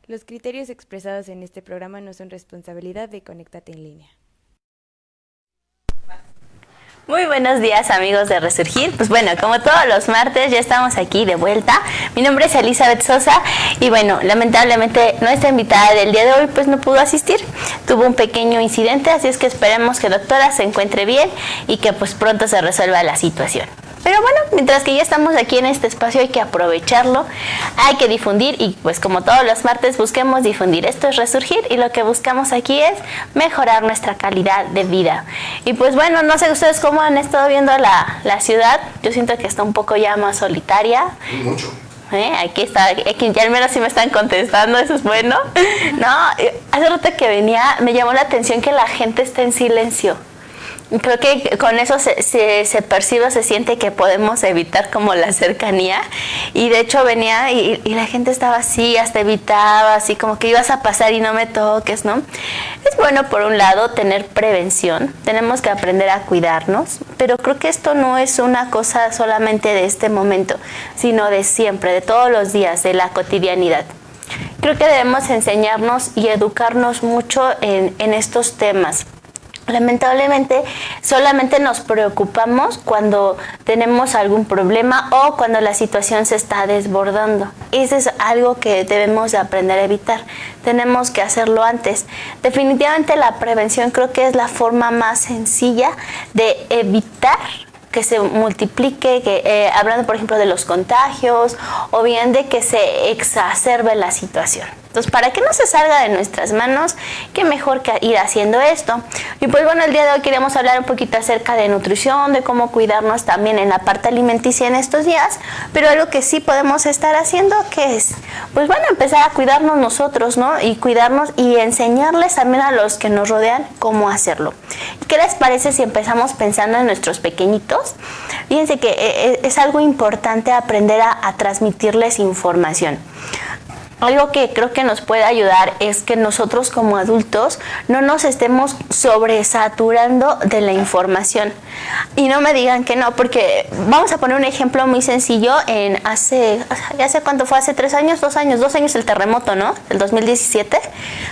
Los criterios expresados en este programa no son responsabilidad de Conéctate en línea. Muy buenos días, amigos de Resurgir. Pues bueno, como todos los martes ya estamos aquí de vuelta. Mi nombre es Elizabeth Sosa y bueno, lamentablemente nuestra invitada del día de hoy pues no pudo asistir. Tuvo un pequeño incidente, así es que esperemos que doctora se encuentre bien y que pues pronto se resuelva la situación. Pero bueno, mientras que ya estamos aquí en este espacio hay que aprovecharlo, hay que difundir y pues como todos los martes busquemos difundir. Esto es Resurgir y lo que buscamos aquí es mejorar nuestra calidad de vida. Y pues bueno, no sé ustedes cómo han estado viendo la ciudad. Yo siento que está un poco ya más solitaria. Mucho. Aquí está, aquí ya al menos sí me están contestando, eso es bueno. No, hace rato que venía me llamó la atención que la gente está en silencio. Creo que con eso se percibe, se siente que podemos evitar como la cercanía y de hecho venía y la gente estaba así, hasta evitaba, así como que ibas a pasar y no me toques, ¿no? Es bueno por un lado tener prevención, tenemos que aprender a cuidarnos, pero creo que esto no es una cosa solamente de este momento, sino de siempre, de todos los días, de la cotidianidad. Creo que debemos enseñarnos y educarnos mucho en estos temas. Lamentablemente solamente nos preocupamos cuando tenemos algún problema o cuando la situación se está desbordando. Eso es algo que debemos de aprender a evitar. Tenemos que hacerlo antes. Definitivamente la prevención creo que es la forma más sencilla de evitar que se multiplique, hablando por ejemplo de los contagios o bien de que se exacerbe la situación. Entonces, para que no se salga de nuestras manos, qué mejor que ir haciendo esto. Y pues bueno, el día de hoy queríamos hablar un poquito acerca de nutrición, de cómo cuidarnos también en la parte alimenticia en estos días, pero algo que sí podemos estar haciendo, ¿qué es? Pues bueno, empezar a cuidarnos nosotros, ¿no? Y cuidarnos y enseñarles también a los que nos rodean cómo hacerlo. ¿Qué les parece si empezamos pensando en nuestros pequeñitos? Fíjense que es algo importante aprender a transmitirles información. Algo que creo que nos puede ayudar es que nosotros como adultos no nos estemos sobresaturando de la información. Y no me digan que no, porque vamos a poner un ejemplo muy sencillo. Ya sé cuánto fue, hace 3 años, 2 años el terremoto, ¿no? El 2017.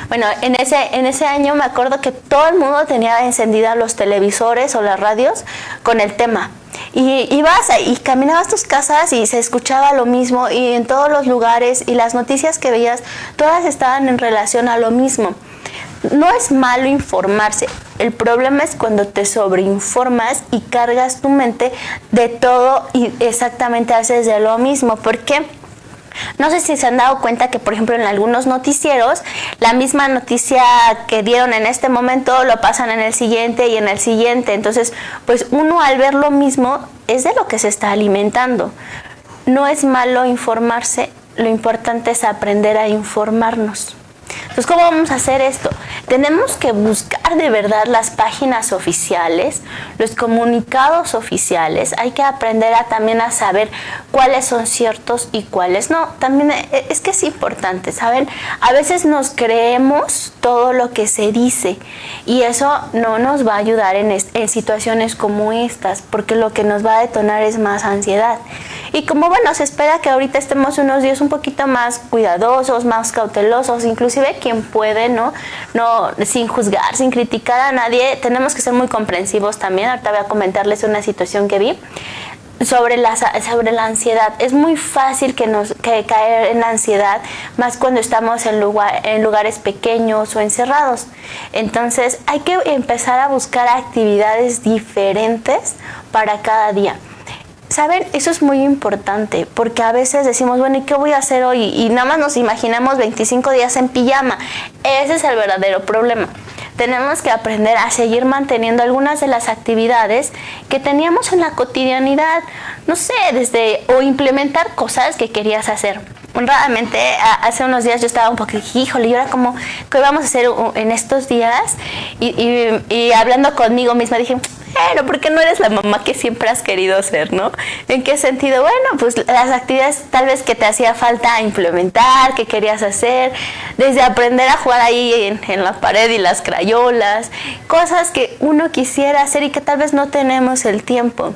Bueno, en ese año me acuerdo que todo el mundo tenía encendidas los televisores o las radios con el tema. Y ibas y caminabas tus casas y se escuchaba lo mismo y en todos los lugares y las noticias que veías, todas estaban en relación a lo mismo. No es malo informarse, el problema es cuando te sobreinformas y cargas tu mente de todo y exactamente haces de lo mismo. ¿Por qué? No sé si se han dado cuenta que, por ejemplo, en algunos noticieros, la misma noticia que dieron en este momento lo pasan en el siguiente y en el siguiente. Entonces, pues uno al ver lo mismo es de lo que se está alimentando. No es malo informarse, lo importante es aprender a informarnos. Entonces, ¿cómo vamos a hacer esto? Tenemos que buscar de verdad las páginas oficiales, los comunicados oficiales. Hay que aprender también a saber cuáles son ciertos y cuáles no. También es que es importante, ¿saben? A veces nos creemos todo lo que se dice y eso no nos va a ayudar en situaciones como estas, porque lo que nos va a detonar es más ansiedad. Y como bueno, se espera que ahorita estemos unos días un poquito más cuidadosos, más cautelosos, inclusive quien puede, ¿no? Sin juzgar, sin criticar a nadie, tenemos que ser muy comprensivos también. Ahorita voy a comentarles una situación que vi sobre la ansiedad. Es muy fácil que caer en la ansiedad, más cuando estamos en lugares pequeños o encerrados. Entonces hay que empezar a buscar actividades diferentes para cada día. ¿Saben? Eso es muy importante, porque a veces decimos, bueno, ¿y qué voy a hacer hoy? Y nada más nos imaginamos 25 días en pijama. Ese es el verdadero problema. Tenemos que aprender a seguir manteniendo algunas de las actividades que teníamos en la cotidianidad. No sé, o implementar cosas que querías hacer. Honradamente, hace unos días yo estaba un poco, híjole, ¿y ahora qué vamos a hacer en estos días? Y hablando conmigo misma dije, pero ¿por qué no eres la mamá que siempre has querido ser, no? ¿En qué sentido? Bueno, pues las actividades tal vez que te hacía falta implementar, que querías hacer, desde aprender a jugar ahí en la pared y las crayolas, cosas que uno quisiera hacer y que tal vez no tenemos el tiempo.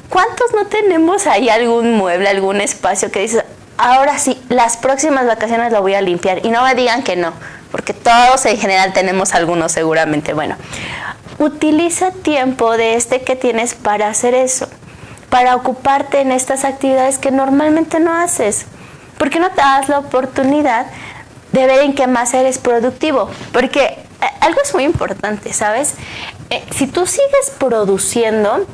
¿Cuántos no tenemos ahí algún mueble, algún espacio que dices, ahora sí, las próximas vacaciones lo voy a limpiar. Y no me digan que no, porque todos en general tenemos algunos seguramente. Bueno, utiliza tiempo de que tienes para hacer eso, para ocuparte en estas actividades que normalmente no haces. ¿Por qué no te das la oportunidad de ver en qué más eres productivo? Porque algo es muy importante, ¿sabes? Si tú sigues produciendo,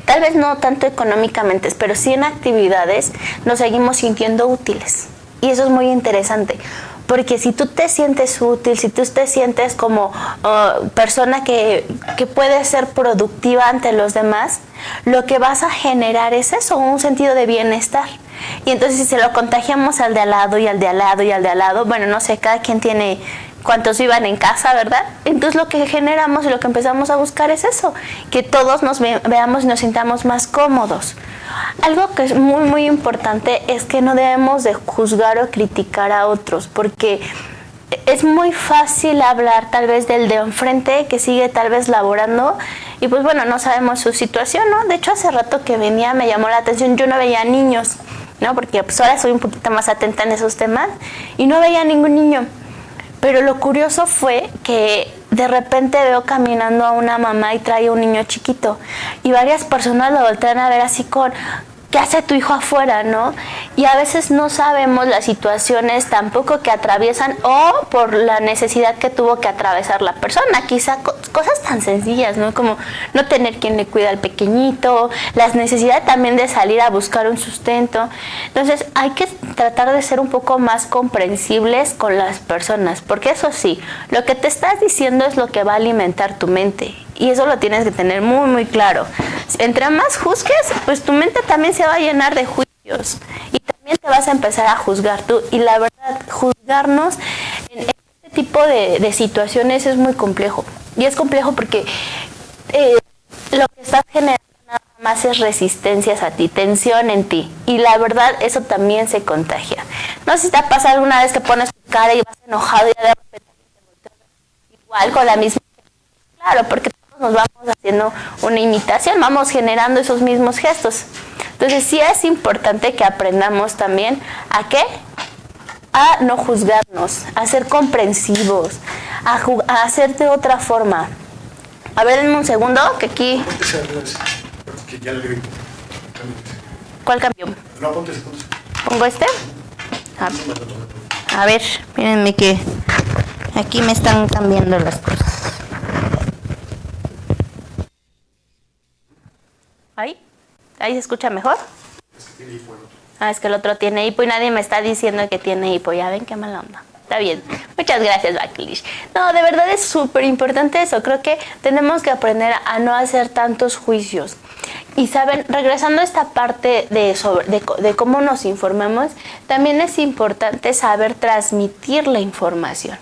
tal vez no tanto económicamente, pero sí en actividades, nos seguimos sintiendo útiles. Y eso es muy interesante. Porque si tú te sientes útil, si tú te sientes como persona que puede ser productiva ante los demás, lo que vas a generar es eso, un sentido de bienestar. Y entonces si se lo contagiamos al de al lado y al de al lado y al de al lado, bueno, no sé, cada quien tiene cuántos vivan en casa, ¿verdad? Entonces lo que generamos y lo que empezamos a buscar es eso, que todos nos veamos y nos sintamos más cómodos. Algo que es muy muy importante es que no debemos de juzgar o criticar a otros, porque es muy fácil hablar tal vez del de enfrente que sigue tal vez laborando y pues bueno, no sabemos su situación, ¿no? De hecho hace rato que venía me llamó la atención, yo no veía niños, ¿no? Porque pues ahora soy un poquito más atenta en esos temas y no veía ningún niño. Pero lo curioso fue que de repente veo caminando a una mamá y trae un niño chiquito y varias personas lo voltean a ver así con ¿qué hace tu hijo afuera, no? Y a veces no sabemos las situaciones tampoco que atraviesan o por la necesidad que tuvo que atravesar la persona. Quizá cosas tan sencillas, ¿no? Como no tener quien le cuida al pequeñito, las necesidades también de salir a buscar un sustento. Entonces hay que tratar de ser un poco más comprensibles con las personas, porque eso sí, lo que te estás diciendo es lo que va a alimentar tu mente. Y eso lo tienes que tener muy, muy claro. Entre más juzgues, pues tu mente también se va a llenar de juicios. Y también te vas a empezar a juzgar tú. Y la verdad, juzgarnos en este tipo de situaciones es muy complejo. Y es complejo porque lo que estás generando nada más es resistencias a ti, tensión en ti. Y la verdad, eso también se contagia. No sé si te ha pasado alguna vez que pones tu cara y vas enojado y de repente te volteas igual con la misma. Claro, porque nos vamos haciendo una imitación, vamos generando esos mismos gestos. Entonces sí es importante que aprendamos también ¿a qué? A no juzgarnos, a ser comprensivos, a hacer de otra forma. A ver, denme un segundo, que aquí... ¿Cuál cambió? No, ponte. ¿Pongo este? A ver, mírenme que aquí me están cambiando las cosas. ¿Ahí se escucha mejor? Es que tiene hipo el otro. Es que el otro tiene hipo y nadie me está diciendo que tiene hipo. Ya ven qué mala onda. Está bien. Muchas gracias, Bakilish. No, de verdad es súper importante eso. Creo que tenemos que aprender a no hacer tantos juicios. Y saben, regresando a esta parte de cómo nos informamos, también es importante saber transmitir la información.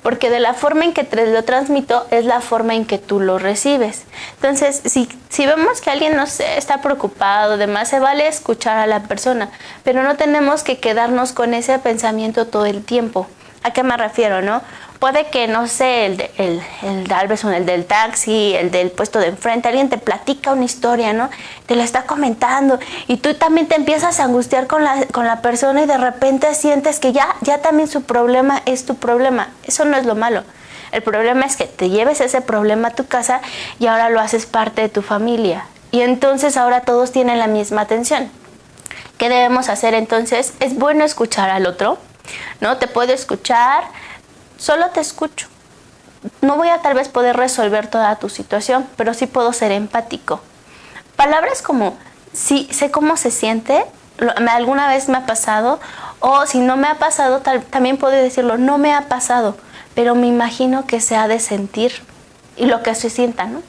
Porque de la forma en que te lo transmito es la forma en que tú lo recibes. Entonces, si vemos que alguien, no sé, está preocupado, demás, se vale escuchar a la persona, pero no tenemos que quedarnos con ese pensamiento todo el tiempo. ¿A qué me refiero, no? Puede que, no sé, tal vez el del taxi, el del puesto de enfrente, alguien te platica una historia, ¿no? Te la está comentando y tú también te empiezas a angustiar con la persona y de repente sientes que ya también su problema es tu problema. Eso no es lo malo. El problema es que te lleves ese problema a tu casa y ahora lo haces parte de tu familia. Y entonces ahora todos tienen la misma atención. ¿Qué debemos hacer entonces? Es bueno escuchar al otro, ¿no? Te puedo escuchar. Solo te escucho. No voy a tal vez poder resolver toda tu situación, pero sí puedo ser empático. Palabras como, sí, sé cómo se siente, alguna vez me ha pasado, o si no me ha pasado, también puedo decirlo, no me ha pasado, pero me imagino que se ha de sentir y lo que se sienta, ¿no?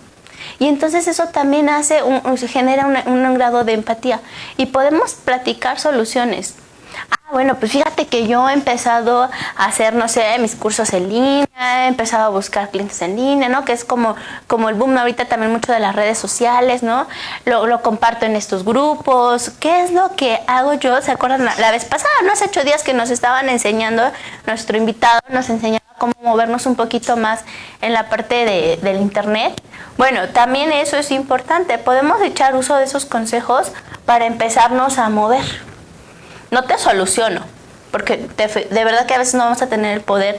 Y entonces eso también genera un grado de empatía y podemos platicar soluciones. Bueno, pues fíjate que yo he empezado a hacer, no sé, mis cursos en línea, he empezado a buscar clientes en línea, ¿no? Que es como el boom ahorita también mucho de las redes sociales, ¿no? Lo comparto en estos grupos. ¿Qué es lo que hago yo? ¿Se acuerdan la vez pasada, no? Hace 8 días que nos estaban enseñando, nuestro invitado nos enseñaba cómo movernos un poquito más en la parte del internet. Bueno, también eso es importante. Podemos echar uso de esos consejos para empezarnos a mover. no te soluciono, porque de verdad que a veces no vamos a tener el poder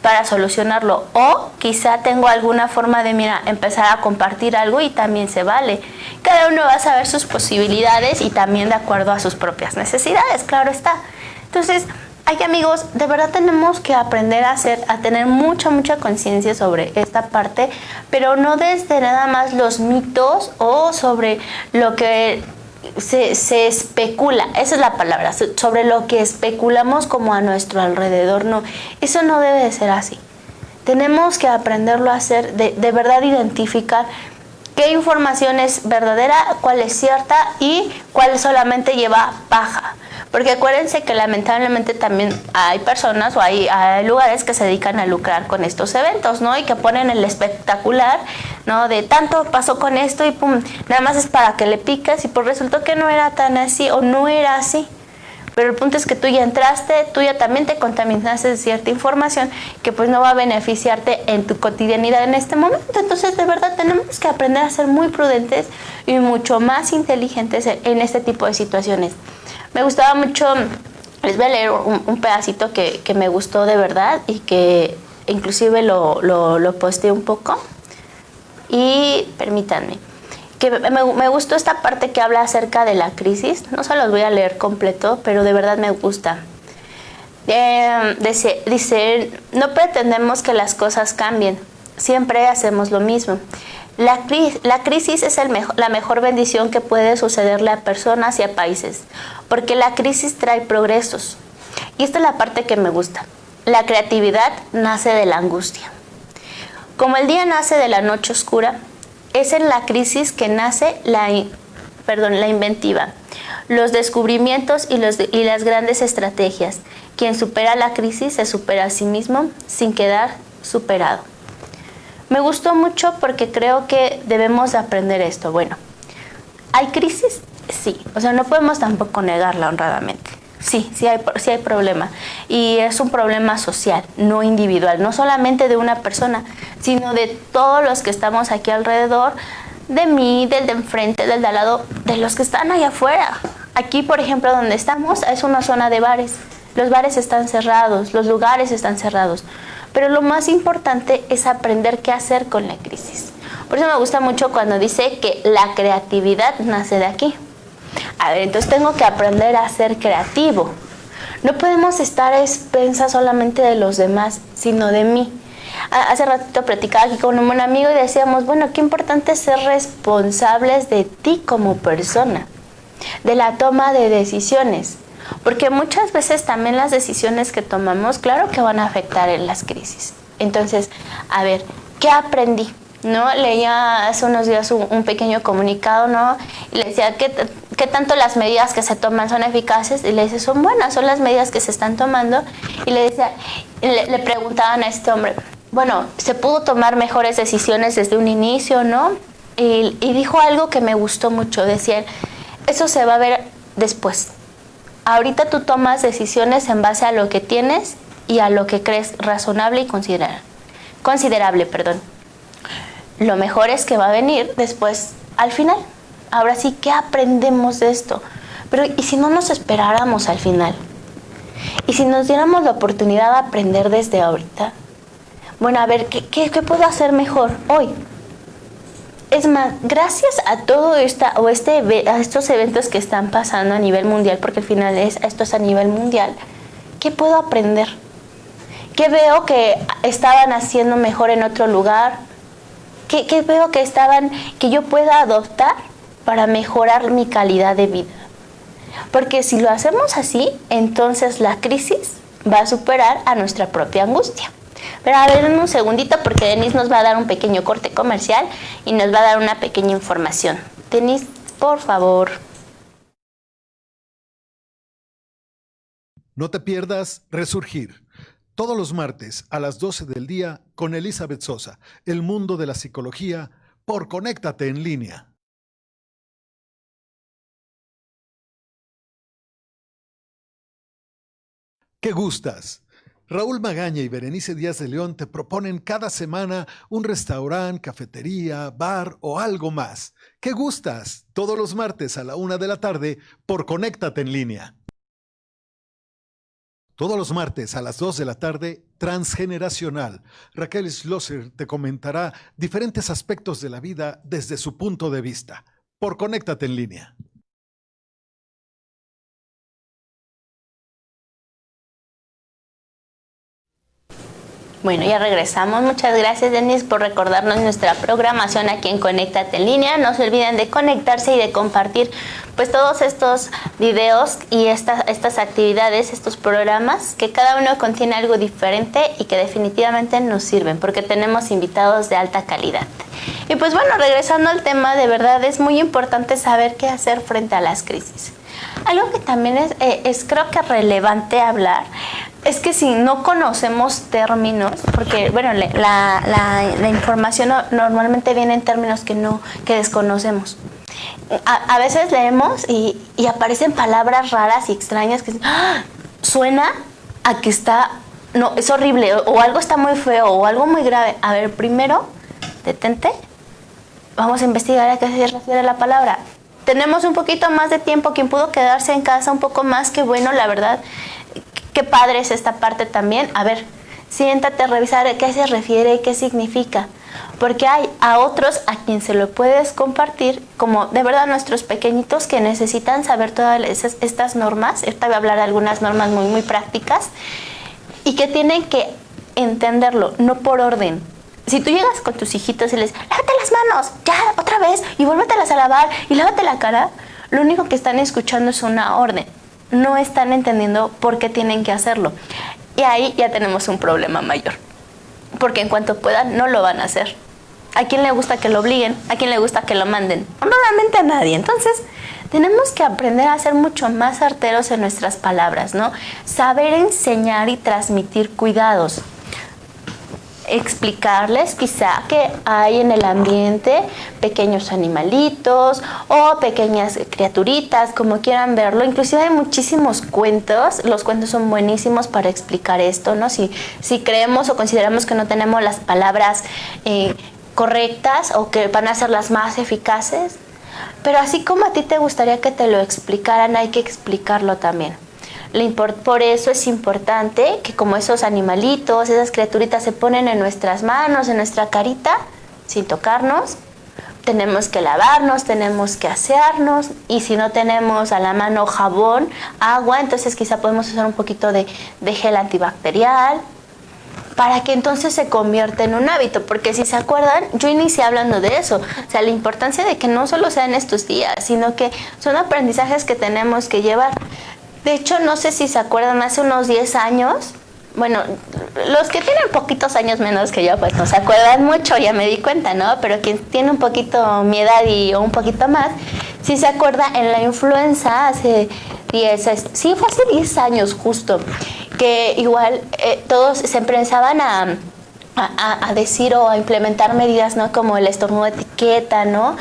para solucionarlo, o quizá tengo alguna forma de, mira, empezar a compartir algo y también se vale. Cada uno va a saber sus posibilidades y también de acuerdo a sus propias necesidades, claro está. Entonces, hay amigos, de verdad tenemos que aprender a tener mucha conciencia sobre esta parte, pero no desde nada más los mitos o sobre lo que se especula, esa es la palabra, sobre lo que especulamos como a nuestro alrededor. No, eso no debe de ser así. Tenemos que aprenderlo a hacer, de verdad identificar qué información es verdadera, cuál es cierta y cuál solamente lleva paja. Porque acuérdense que lamentablemente también hay personas o hay lugares que se dedican a lucrar con estos eventos, ¿no? Y que ponen el espectacular, ¿no? De tanto pasó con esto y pum, nada más es para que le piques y pues resultó que no era tan así o no era así. Pero el punto es que tú ya entraste, tú ya también te contaminaste de cierta información que pues no va a beneficiarte en tu cotidianidad en este momento. Entonces, de verdad, tenemos que aprender a ser muy prudentes y mucho más inteligentes en este tipo de situaciones. Me gustaba mucho, les voy a leer un pedacito que me gustó de verdad y que inclusive lo posteé un poco. Y permítanme, que me gustó esta parte que habla acerca de la crisis. No se los voy a leer completo, pero de verdad me gusta. Dice, no pretendemos que las cosas cambien, siempre hacemos lo mismo. La crisis es la mejor bendición que puede sucederle a personas y a países, porque la crisis trae progresos. Y esta es la parte que me gusta. La creatividad nace de la angustia. Como el día nace de la noche oscura, es en la crisis que nace la inventiva, los descubrimientos y las grandes estrategias. Quien supera la crisis se supera a sí mismo sin quedar superado. Me gustó mucho porque creo que debemos aprender esto. Bueno, ¿hay crisis? Sí, o sea, no podemos tampoco negarla honradamente. Sí hay problema. Y es un problema social, no individual, no solamente de una persona, sino de todos los que estamos aquí alrededor, de mí, del de enfrente, del de al lado, de los que están allá afuera. Aquí, por ejemplo, donde estamos, es una zona de bares. Los bares están cerrados, los lugares están cerrados. Pero lo más importante es aprender qué hacer con la crisis. Por eso me gusta mucho cuando dice que la creatividad nace de aquí. A ver, entonces tengo que aprender a ser creativo. No podemos estar a expensas solamente de los demás, sino de mí. Hace ratito platicaba aquí con un buen amigo y decíamos, bueno, qué importante es ser responsables de ti como persona, de la toma de decisiones. Porque muchas veces también las decisiones que tomamos, claro que van a afectar en las crisis. Entonces, a ver, ¿qué aprendí? ¿No? Leía hace unos días un pequeño comunicado, ¿no? Y le decía, ¿qué tanto las medidas que se toman son eficaces? Y le dice, son buenas, son las medidas que se están tomando. Y le decía, le preguntaban a este hombre, bueno, ¿se pudo tomar mejores decisiones desde un inicio, no? Y dijo algo que me gustó mucho, decía, eso se va a ver después. Ahorita tú tomas decisiones en base a lo que tienes y a lo que crees razonable y considerable. Lo mejor es que va a venir después, al final. Ahora sí, ¿qué aprendemos de esto? Pero, ¿y si no nos esperáramos al final? ¿Y si nos diéramos la oportunidad de aprender desde ahorita? Bueno, a ver, ¿qué puedo hacer mejor hoy? Es más, gracias a todo a estos eventos que están pasando a nivel mundial, porque al final esto es a nivel mundial, ¿qué puedo aprender? ¿Qué veo que estaban haciendo mejor en otro lugar? ¿Qué veo que yo pueda adoptar para mejorar mi calidad de vida? Porque si lo hacemos así, entonces la crisis va a superar a nuestra propia angustia. Pero a ver, un segundito porque Denise nos va a dar un pequeño corte comercial y nos va a dar una pequeña información. Denise, por favor. No te pierdas Resurgir. Todos los martes a las 12 del día con Elizabeth Sosa, el mundo de la psicología, por Conéctate en Línea. ¿Qué gustas? Raúl Magaña y Berenice Díaz de León te proponen cada semana un restaurante, cafetería, bar o algo más. ¿Qué gustas? Todos los martes a la 1 de la tarde por Conéctate en Línea. Todos los martes a las 2 de la tarde, Transgeneracional. Raquel Schlosser te comentará diferentes aspectos de la vida desde su punto de vista. Por Conéctate en Línea. Bueno, ya regresamos. Muchas gracias, Denise, por recordarnos nuestra programación aquí en Conéctate en Línea. No se olviden de conectarse y de compartir pues todos estos videos y estas actividades, estos programas, que cada uno contiene algo diferente y que definitivamente nos sirven, porque tenemos invitados de alta calidad. Y pues bueno, regresando al tema, de verdad es muy importante saber qué hacer frente a las crisis. Algo que también es creo que relevante hablar es que si no conocemos términos, porque bueno, la información normalmente viene en términos que desconocemos. A veces leemos y aparecen palabras raras y extrañas que suena a que no, es horrible, o algo está muy feo, o algo muy grave. A ver, primero, detente, vamos a investigar a qué se refiere la palabra. Tenemos un poquito más de tiempo, quien pudo quedarse en casa un poco más, que bueno, la verdad, qué padre es esta parte también. A ver, siéntate a revisar a qué se refiere, qué significa, porque hay a otros a quien se lo puedes compartir, como de verdad nuestros pequeñitos que necesitan saber todas estas normas. Ahorita voy a hablar de algunas normas muy, muy prácticas y que tienen que entenderlo, no por orden. Si tú llegas con tus hijitos y les lávate las manos, ya, otra vez, y vuélvetelas a lavar, y lávate la cara, lo único que están escuchando es una orden. No están entendiendo por qué tienen que hacerlo. Y ahí ya tenemos un problema mayor. Porque en cuanto puedan, no lo van a hacer. ¿A quién le gusta que lo obliguen? ¿A quién le gusta que lo manden? Normalmente a nadie. Entonces, tenemos que aprender a ser mucho más certeros en nuestras palabras, ¿no? Saber enseñar y transmitir cuidados. Explicarles quizá que hay en el ambiente pequeños animalitos o pequeñas criaturitas, como quieran verlo. Inclusive hay muchísimos cuentos. Los cuentos son buenísimos para explicar esto, ¿no? Si creemos o consideramos que no tenemos las palabras correctas o que van a ser las más eficaces, pero así como a ti te gustaría que te lo explicaran, hay que explicarlo también. Por eso es importante que como esos animalitos, esas criaturitas se ponen en nuestras manos, en nuestra carita, sin tocarnos, tenemos que lavarnos, tenemos que asearnos, y si no tenemos a la mano jabón, agua, entonces quizá podemos usar un poquito de gel antibacterial, para que entonces se convierta en un hábito, porque si se acuerdan, yo inicié hablando de eso, o sea, la importancia de que no solo sean estos días, sino que son aprendizajes que tenemos que llevar. De hecho, no sé si se acuerdan, hace unos 10 años, bueno, los que tienen poquitos años menos que yo, pues no se acuerdan mucho, ya me di cuenta, ¿no? Pero quien tiene un poquito mi edad o un poquito más, sí se acuerda en la influenza hace 10 años justo, que igual todos se empezaban a decir o a implementar medidas, ¿no? Como el estornudo de etiqueta, ¿no?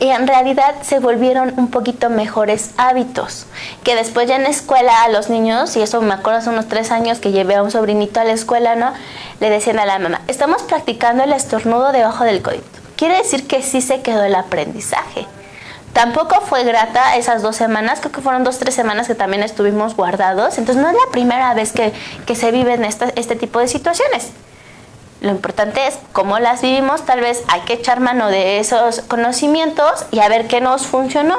Y en realidad se volvieron un poquito mejores hábitos, que después ya en la escuela a los niños, y eso me acuerdo hace unos 3 años que llevé a un sobrinito a la escuela, ¿no? Le decían a la mamá, estamos practicando el estornudo debajo del codito. Quiere decir que sí se quedó el aprendizaje. Tampoco fue grata esas 2 semanas, creo que fueron 2-3 semanas que también estuvimos guardados, entonces no es la primera vez que se viven este tipo de situaciones. Lo importante es cómo las vivimos. Tal vez hay que echar mano de esos conocimientos y a ver qué nos funcionó.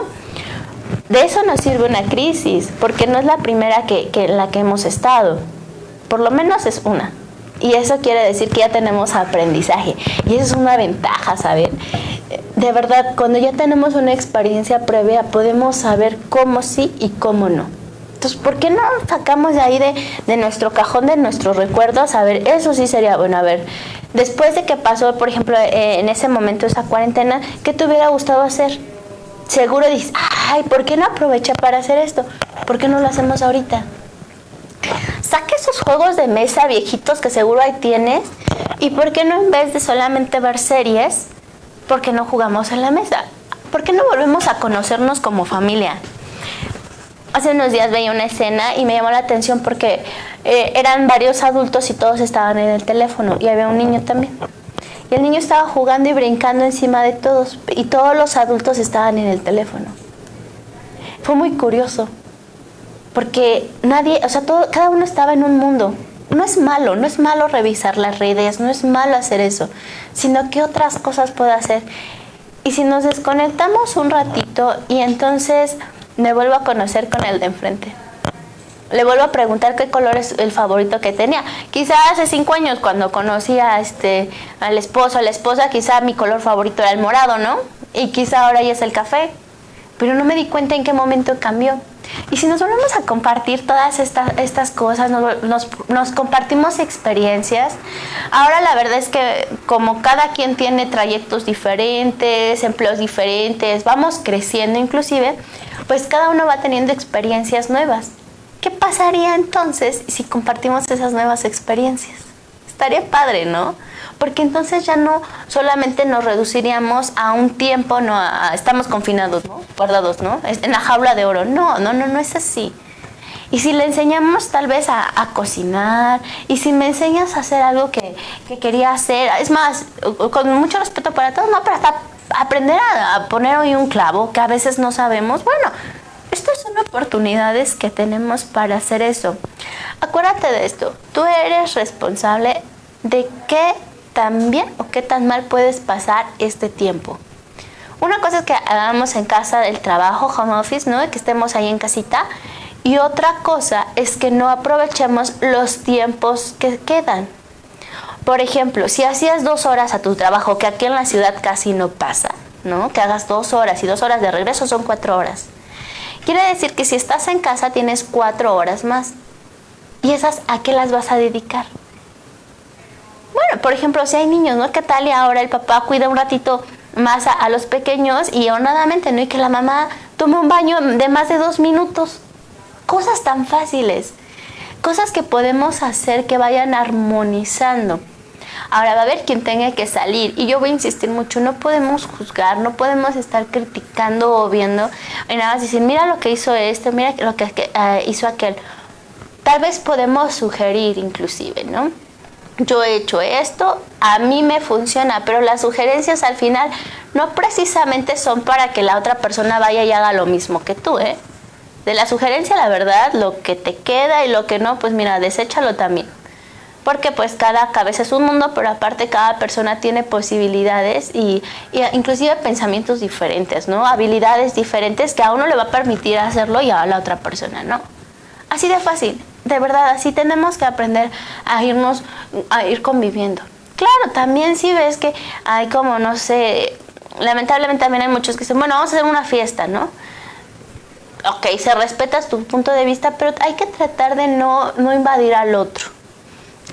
De eso nos sirve una crisis, porque no es la primera en la que hemos estado. Por lo menos es una. Y eso quiere decir que ya tenemos aprendizaje. Y eso es una ventaja, ¿saben? De verdad, cuando ya tenemos una experiencia previa, podemos saber cómo sí y cómo no. Entonces, ¿por qué no sacamos de ahí de nuestro cajón, de nuestros recuerdos? A ver, eso sí sería bueno. A ver, después de que pasó, por ejemplo, en ese momento esa cuarentena, ¿qué te hubiera gustado hacer? Seguro dices, ay, ¿por qué no aproveché para hacer esto? ¿Por qué no lo hacemos ahorita? Saque esos juegos de mesa viejitos que seguro ahí tienes, y ¿por qué no, en vez de solamente ver series, por qué no jugamos en la mesa? ¿Por qué no volvemos a conocernos como familia? Hace unos días veía una escena y me llamó la atención porque eran varios adultos y todos estaban en el teléfono, y había un niño también. Y el niño estaba jugando y brincando encima de todos, y todos los adultos estaban en el teléfono. Fue muy curioso, porque nadie, o sea, cada uno estaba en un mundo. No es malo revisar las redes, no es malo hacer eso, sino que otras cosas puedo hacer. Y si nos desconectamos un ratito y entonces me vuelvo a conocer con el de enfrente, le vuelvo a preguntar qué color es el favorito que tenía. Quizá hace 5 años cuando conocí al esposo, a la esposa, quizá mi color favorito era el morado, ¿no? Y quizá ahora ya es el café, pero no me di cuenta en qué momento cambió. Y si nos volvemos a compartir todas estas cosas, nos compartimos experiencias. Ahora la verdad es que como cada quien tiene trayectos diferentes, empleos diferentes, vamos creciendo inclusive, pues cada uno va teniendo experiencias nuevas. ¿Qué pasaría entonces si compartimos esas nuevas experiencias? Estaría padre, ¿no? Porque entonces ya no solamente nos reduciríamos a un tiempo, estamos confinados, ¿no? Guardados, ¿no? En la jaula de oro. No es así. Y si le enseñamos tal vez a cocinar, y si me enseñas a hacer algo que quería hacer, es más, con mucho respeto para todos, no, pero hasta aprender a poner hoy un clavo, que a veces no sabemos, bueno, estas son oportunidades que tenemos para hacer eso. Acuérdate de esto, tú eres responsable de qué tan bien o qué tan mal puedes pasar este tiempo. Una cosa es que hagamos en casa el trabajo, home office, ¿no? Que estemos ahí en casita. Y otra cosa es que no aprovechemos los tiempos que quedan. Por ejemplo, si hacías 2 horas a tu trabajo, que aquí en la ciudad casi no pasa, ¿no? Que hagas 2 horas y 2 horas de regreso son 4 horas. Quiere decir que si estás en casa tienes 4 horas más. ¿Y esas a qué las vas a dedicar? Bueno, por ejemplo, si hay niños, ¿no? ¿Qué tal y ahora el papá cuida un ratito más a los pequeños y honradamente, ¿no? Y que la mamá tome un baño de más de 2 minutos. Cosas tan fáciles. Cosas que podemos hacer que vayan armonizando. Ahora va a haber quien tenga que salir. Y yo voy a insistir mucho, no podemos juzgar, no podemos estar criticando o viendo. Y nada más decir, mira lo que hizo este, mira lo que hizo aquel. Tal vez podemos sugerir inclusive, ¿no? Yo he hecho esto, a mí me funciona, pero las sugerencias al final no precisamente son para que la otra persona vaya y haga lo mismo que tú, ¿eh? De la sugerencia, la verdad, lo que te queda y lo que no, pues mira, deséchalo también. Porque pues cada cabeza es un mundo, pero aparte cada persona tiene posibilidades y inclusive pensamientos diferentes, ¿no? Habilidades diferentes que a uno le va a permitir hacerlo y a la otra persona, ¿no? Así de fácil. De verdad, así tenemos que aprender a ir conviviendo. Claro, también si ves que hay como, no sé, lamentablemente también hay muchos que dicen, bueno, vamos a hacer una fiesta, ¿no? Ok, se respeta tu punto de vista, pero hay que tratar de no invadir al otro.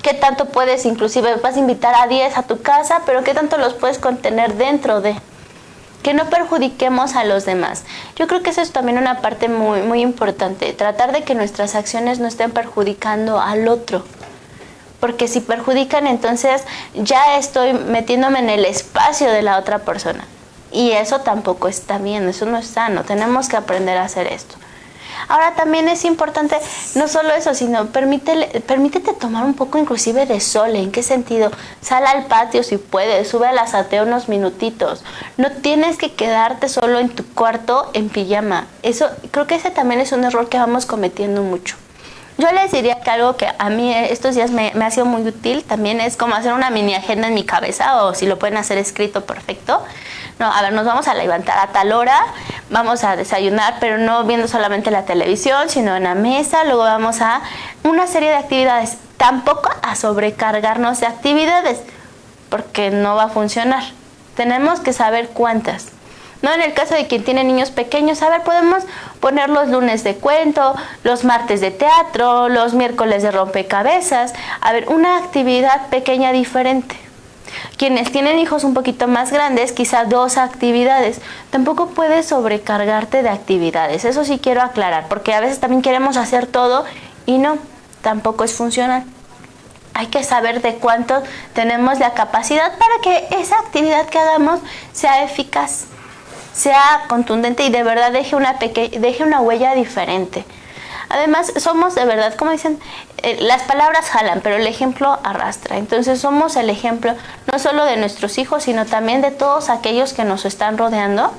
¿Qué tanto puedes, inclusive vas a invitar a 10 a tu casa, pero qué tanto los puedes contener dentro de? Que no perjudiquemos a los demás. Yo creo que eso es también una parte muy, muy importante. Tratar de que nuestras acciones no estén perjudicando al otro. Porque si perjudican, entonces ya estoy metiéndome en el espacio de la otra persona. Y eso tampoco está bien, eso no es sano. Tenemos que aprender a hacer esto. Ahora también es importante, no solo eso, sino permítete tomar un poco inclusive de sol. ¿En qué sentido? Sal al patio si puedes, sube a la azotea unos minutitos. No tienes que quedarte solo en tu cuarto en pijama. Eso, creo que ese también es un error que vamos cometiendo mucho. Yo les diría que algo que a mí estos días me ha sido muy útil también es como hacer una mini agenda en mi cabeza, o si lo pueden hacer escrito, perfecto. No, a ver, nos vamos a levantar a tal hora, vamos a desayunar, pero no viendo solamente la televisión, sino en la mesa. Luego vamos a una serie de actividades. Tampoco a sobrecargarnos de actividades, porque no va a funcionar. Tenemos que saber cuántas. ¿No? En el caso de quien tiene niños pequeños, a ver, podemos poner los lunes de cuento, los martes de teatro, los miércoles de rompecabezas. A ver, una actividad pequeña diferente. Quienes tienen hijos un poquito más grandes, quizá 2 actividades. Tampoco puedes sobrecargarte de actividades. Eso sí quiero aclarar, porque a veces también queremos hacer todo y no, tampoco es funcional. Hay que saber de cuánto tenemos la capacidad para que esa actividad que hagamos sea eficaz, sea contundente y de verdad deje una huella diferente. Además, somos de verdad, como dicen, las palabras jalan, pero el ejemplo arrastra. Entonces somos el ejemplo no solo de nuestros hijos, sino también de todos aquellos que nos están rodeando.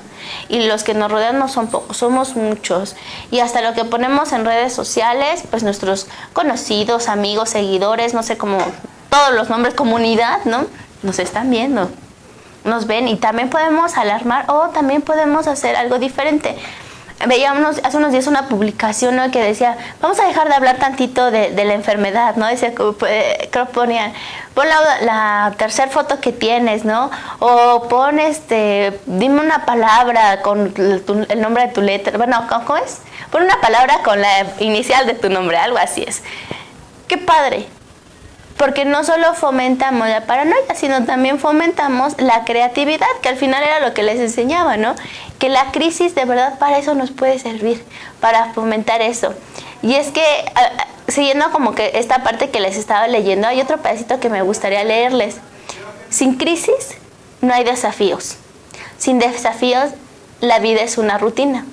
Y los que nos rodean no son pocos, somos muchos. Y hasta lo que ponemos en redes sociales, pues nuestros conocidos, amigos, seguidores, no sé cómo, todos los nombres, comunidad, ¿no? Nos están viendo, nos ven, y también podemos alarmar o también podemos hacer algo diferente. Veíamos hace unos días una publicación, ¿no?, que decía, vamos a dejar de hablar tantito de la enfermedad, ¿no? Decía, creo que ponían, pon la tercera foto que tienes, ¿no? O pon dime una palabra con el nombre de tu letra. Bueno, ¿cómo es? Pon una palabra con la inicial de tu nombre, algo así es. ¡Qué padre! Porque no solo fomentamos la paranoia, sino también fomentamos la creatividad, que al final era lo que les enseñaba, ¿no? Que la crisis de verdad para eso nos puede servir, para fomentar eso. Y es que, siguiendo como que esta parte que les estaba leyendo, hay otro pedacito que me gustaría leerles. Sin crisis no hay desafíos. Sin desafíos la vida es una rutina,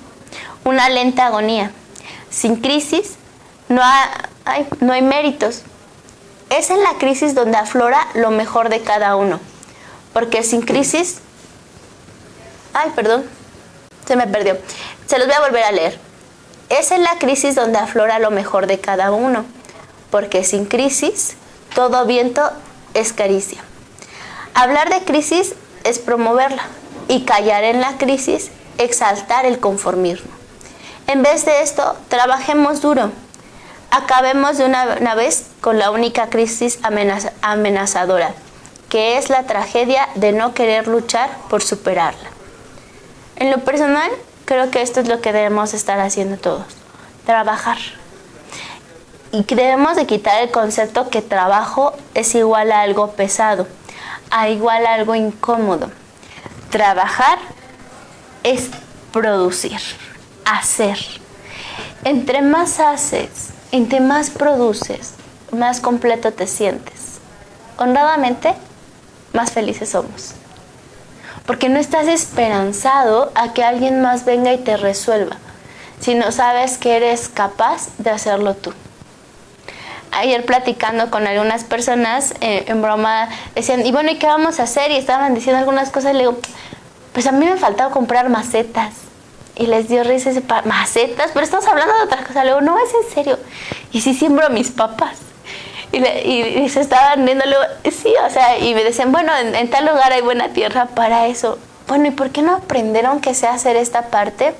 una lenta agonía. Sin crisis no hay méritos. Es en la crisis donde aflora lo mejor de cada uno. Porque sin crisis... se me perdió. Se los voy a volver a leer. Es en la crisis donde aflora lo mejor de cada uno. Porque sin crisis, todo viento es caricia. Hablar de crisis es promoverla. Y callar en la crisis, exaltar el conformismo. En vez de esto, trabajemos duro. Acabemos de una vez con la única crisis amenazadora, que es la tragedia de no querer luchar por superarla. En lo personal, creo que esto es lo que debemos estar haciendo todos, trabajar. Y debemos de quitar el concepto que trabajo es igual a algo pesado, a igual a algo incómodo. Trabajar es producir, hacer. Entre más haces, entre más produces, más completo te sientes. Honradamente, más felices somos. Porque no estás esperanzado a que alguien más venga y te resuelva, sino sabes que eres capaz de hacerlo tú. Ayer platicando con algunas personas, en broma, decían, y bueno, ¿y qué vamos a hacer? Y estaban diciendo algunas cosas, y le digo, pues a mí me faltaba comprar macetas. Y les dio risa ese macetas, pero estamos hablando de otra cosa. Luego, no, es en serio. Y sí siembro a mis papás. Y se estaban viendo, luego, sí, o sea, y me decían, bueno, en tal lugar hay buena tierra para eso. Bueno, ¿y por qué no aprendieron que sé hacer esta parte?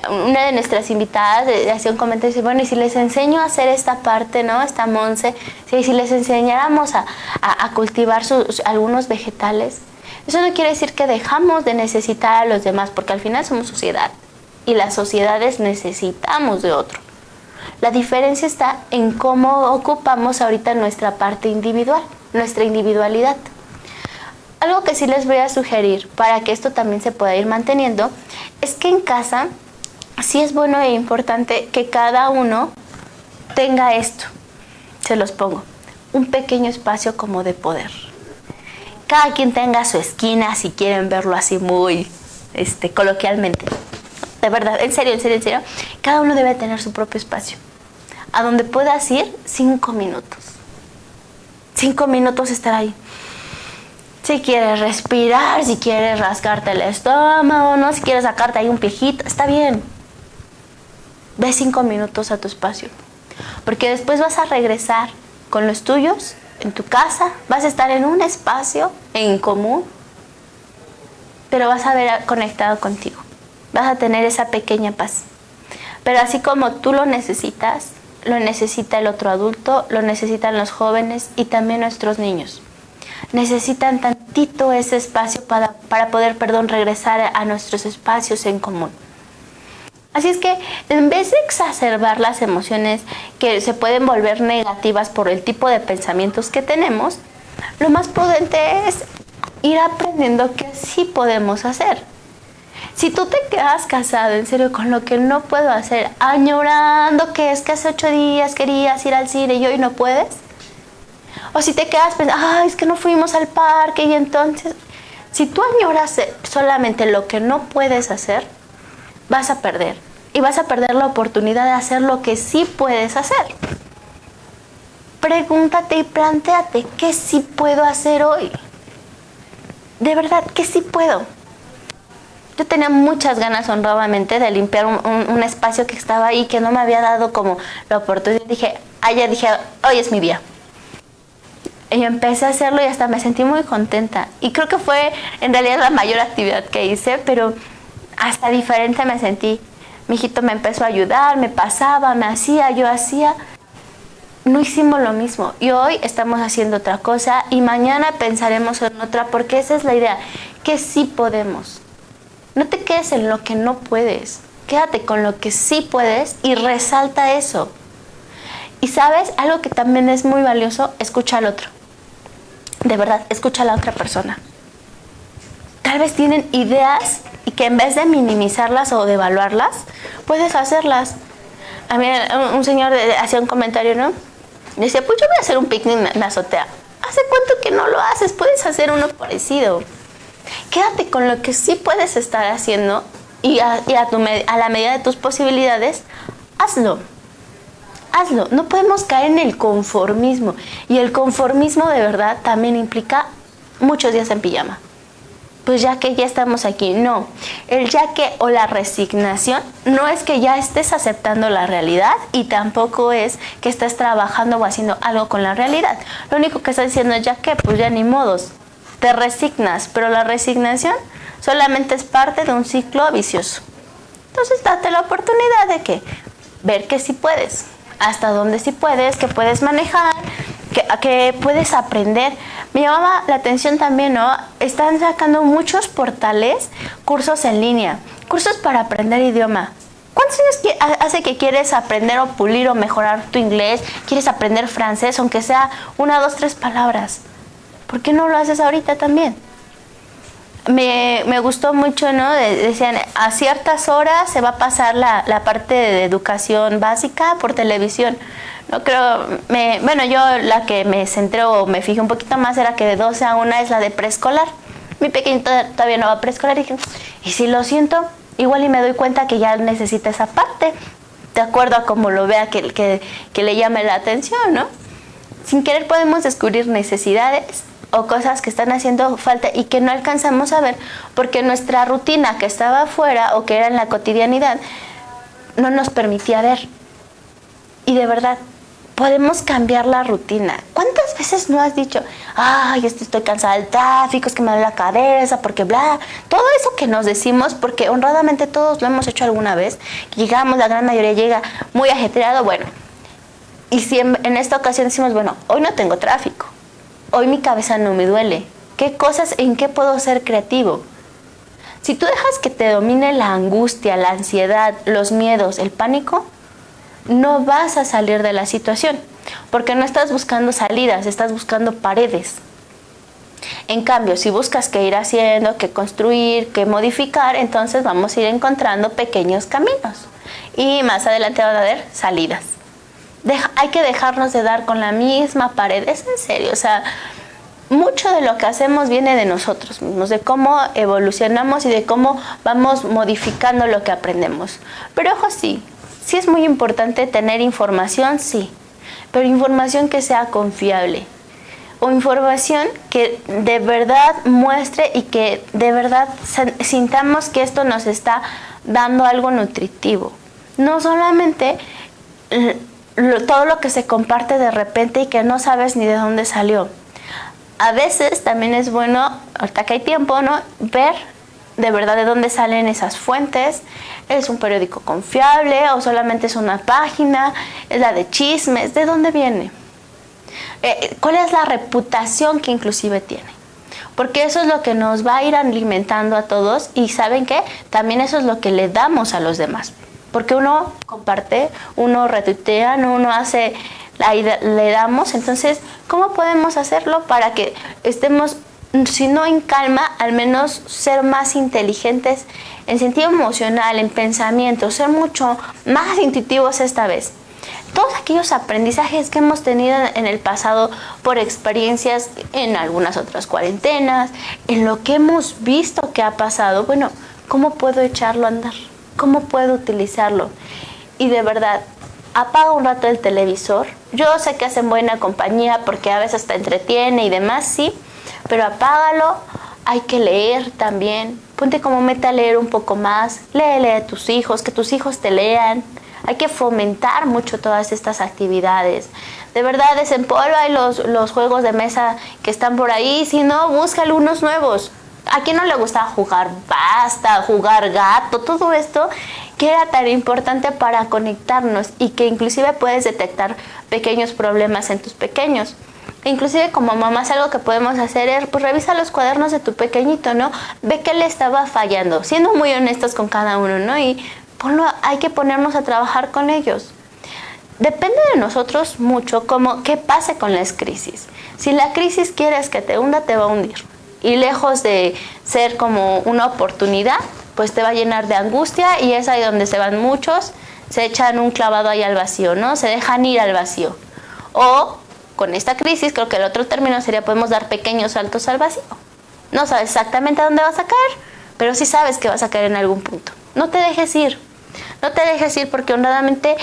Una de nuestras invitadas hacía un comentario y dice, bueno, y si les enseño a hacer esta parte, ¿no? Esta Monse, si les enseñáramos a cultivar algunos vegetales. Eso no quiere decir que dejamos de necesitar a los demás, porque al final somos sociedad y las sociedades necesitamos de otro. La diferencia está en cómo ocupamos ahorita nuestra parte individual, nuestra individualidad. Algo que sí les voy a sugerir para que esto también se pueda ir manteniendo es que en casa sí es bueno e importante que cada uno tenga esto. Se los pongo, un pequeño espacio como de poder. Cada quien tenga su esquina, si quieren verlo así muy coloquialmente. De verdad, en serio, cada uno debe tener su propio espacio. A donde puedas ir 5 minutos. 5 minutos estar ahí. Si quieres respirar, si quieres rascarte el estómago, ¿no? Si quieres sacarte ahí un piejito, está bien. Ve 5 minutos a tu espacio. Porque después vas a regresar con los tuyos en tu casa, vas a estar en un espacio en común, pero vas a ver conectado contigo. Vas a tener esa pequeña paz. Pero así como tú lo necesitas, lo necesita el otro adulto, lo necesitan los jóvenes y también nuestros niños. Necesitan tantito ese espacio para poder, regresar a nuestros espacios en común. Así es que en vez de exacerbar las emociones que se pueden volver negativas por el tipo de pensamientos que tenemos, lo más prudente es ir aprendiendo que sí podemos hacer. Si tú te quedas casado en serio con lo que no puedo hacer, añorando que es que hace 8 días querías ir al cine y hoy no puedes, o si te quedas pensando, ay, es que no fuimos al parque y entonces, si tú añoras solamente lo que no puedes hacer, vas a perder. y vas a perder la oportunidad de hacer lo que sí puedes hacer. Pregúntate y plantéate, ¿qué sí puedo hacer hoy? De verdad, ¿qué sí puedo? Yo tenía muchas ganas, honradamente, de limpiar un espacio que estaba ahí, que no me había dado como la oportunidad. Dije, hoy es mi día. Y empecé a hacerlo y hasta me sentí muy contenta. Y creo que fue en realidad la mayor actividad que hice, pero hasta diferente me sentí. Mi hijito me empezó a ayudar, me pasaba, me hacía, yo hacía. No hicimos lo mismo y hoy estamos haciendo otra cosa y mañana pensaremos en otra, porque esa es la idea, que sí podemos. No te quedes en lo que no puedes, quédate con lo que sí puedes y resalta eso. Y sabes, algo que también es muy valioso, escucha al otro. De verdad, escucha a la otra persona. Tal vez tienen ideas y que en vez de minimizarlas o devaluarlas, puedes hacerlas. A mí un señor hacía un comentario, ¿no? Decía, pues yo voy a hacer un picnic en la azotea. ¿Hace cuánto que no lo haces? Puedes hacer uno parecido. Quédate con lo que sí puedes estar haciendo y a la medida de tus posibilidades, hazlo. Hazlo. No podemos caer en el conformismo. Y el conformismo de verdad también implica muchos días en pijama. Pues ya que ya estamos aquí, no. El ya que o la resignación no es que ya estés aceptando la realidad y tampoco es que estés trabajando o haciendo algo con la realidad. Lo único que estás diciendo es ya que, pues ya ni modos, te resignas, pero la resignación solamente es parte de un ciclo vicioso. Entonces date la oportunidad de que ver que sí puedes, hasta dónde sí puedes, que puedes manejar, que puedes aprender. Me llamaba la atención también, ¿no? Están sacando muchos portales, cursos en línea, cursos para aprender idioma. ¿Cuántos años hace que quieres aprender o pulir o mejorar tu inglés? ¿Quieres aprender francés, aunque sea 1, 2, 3 palabras? ¿Por qué no lo haces ahorita también? Me gustó mucho, ¿no? Decían, a ciertas horas se va a pasar la parte de educación básica por televisión. No creo, yo la que me centré o me fijé un poquito más era que de 12 a 1 es la de preescolar. Mi pequeñito todavía no va a preescolar y dije, y si lo siento, igual y me doy cuenta que ya necesita esa parte, de acuerdo a cómo lo vea que le llame la atención, ¿no? Sin querer podemos descubrir necesidades o cosas que están haciendo falta y que no alcanzamos a ver porque nuestra rutina que estaba afuera o que era en la cotidianidad no nos permitía ver. Y de verdad, podemos cambiar la rutina. ¿Cuántas veces no has dicho, ay, estoy cansada del tráfico, es que me duele la cabeza, porque bla? Todo eso que nos decimos, porque honradamente todos lo hemos hecho alguna vez, llegamos, la gran mayoría llega muy ajetreado, bueno. Y si en esta ocasión decimos, bueno, hoy no tengo tráfico, hoy mi cabeza no me duele, ¿qué cosas, en qué puedo ser creativo? Si tú dejas que te domine la angustia, la ansiedad, los miedos, el pánico, no vas a salir de la situación, porque no estás buscando salidas, estás buscando paredes. En cambio, si buscas qué ir haciendo, qué construir, qué modificar, entonces vamos a ir encontrando pequeños caminos. Y más adelante van a haber salidas. Hay que dejarnos de dar con la misma pared, es en serio, o sea, mucho de lo que hacemos viene de nosotros mismos, de cómo evolucionamos y de cómo vamos modificando lo que aprendemos. Pero ojo, sí es muy importante tener información, sí, pero información que sea confiable o información que de verdad muestre y que de verdad sintamos que esto nos está dando algo nutritivo. No solamente todo lo que se comparte de repente y que no sabes ni de dónde salió. A veces también es bueno, ahorita que hay tiempo, ¿no?, ver de verdad de dónde salen esas fuentes. ¿Es un periódico confiable o solamente es una página? ¿Es la de chismes? ¿De dónde viene? ¿Cuál es la reputación que inclusive tiene? Porque eso es lo que nos va a ir alimentando a todos y ¿saben qué? También eso es lo que le damos a los demás. Porque uno comparte, uno retuitea, uno hace, le damos. Entonces, ¿cómo podemos hacerlo para que estemos, si no en calma, al menos ser más inteligentes en sentido emocional, en pensamiento, ser mucho más intuitivos esta vez? Todos aquellos aprendizajes que hemos tenido en el pasado por experiencias en algunas otras cuarentenas, en lo que hemos visto que ha pasado, bueno, ¿cómo puedo echarlo a andar? ¿Cómo puedo utilizarlo? Y de verdad, apaga un rato el televisor. Yo sé que hacen buena compañía porque a veces te entretiene y demás, sí, pero apágalo. Hay que leer también. Ponte como meta a leer un poco más. Léele a tus hijos, que tus hijos te lean. Hay que fomentar mucho todas estas actividades. De verdad, desempolva los juegos de mesa que están por ahí. Si no, busca algunos nuevos. ¿A quién no le gusta jugar basta, jugar gato? Todo esto que era tan importante para conectarnos y que inclusive puedes detectar pequeños problemas en tus pequeños. Inclusive como mamás algo que podemos hacer es pues revisa los cuadernos de tu pequeñito, ¿no? Ve qué le estaba fallando, siendo muy honestos con cada uno, ¿no? Y hay que ponernos a trabajar con ellos. Depende de nosotros mucho como qué pase con las crisis. Si la crisis quieres que te hunda, te va a hundir. Y lejos de ser como una oportunidad, pues te va a llenar de angustia y es ahí donde se van muchos, se echan un clavado ahí al vacío, ¿no? Se dejan ir al vacío. O con esta crisis, creo que el otro término sería podemos dar pequeños saltos al vacío. No sabes exactamente a dónde vas a caer, pero sí sabes que vas a caer en algún punto. No te dejes ir. No te dejes ir porque honradamente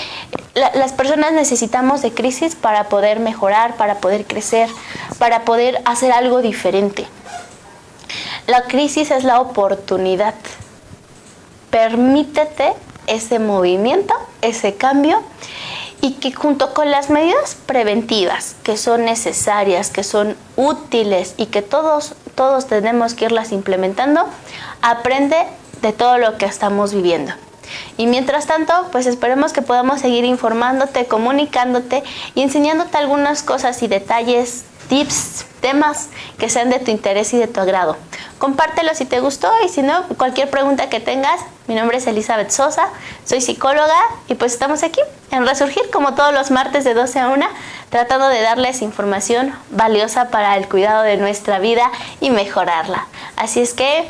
las personas necesitamos de crisis para poder mejorar, para poder crecer, para poder hacer algo diferente. La crisis es la oportunidad. Permítete ese movimiento, ese cambio y que junto con las medidas preventivas que son necesarias, que son útiles y que todos tenemos que irlas implementando, aprende de todo lo que estamos viviendo. Y mientras tanto, pues esperemos que podamos seguir informándote, comunicándote y enseñándote algunas cosas y detalles, tips, temas que sean de tu interés y de tu agrado. Compártelo si te gustó y si no, cualquier pregunta que tengas. Mi nombre es Elizabeth Sosa, soy psicóloga y pues estamos aquí en Resurgir como todos los martes de 12 a 1, tratando de darles información valiosa para el cuidado de nuestra vida y mejorarla. Así es que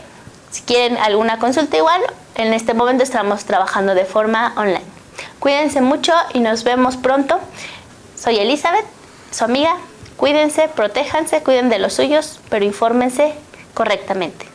si quieren alguna consulta igual, en este momento estamos trabajando de forma online. Cuídense mucho y nos vemos pronto. Soy Elizabeth, su amiga. Cuídense, protéjanse, cuiden de los suyos, pero infórmense correctamente.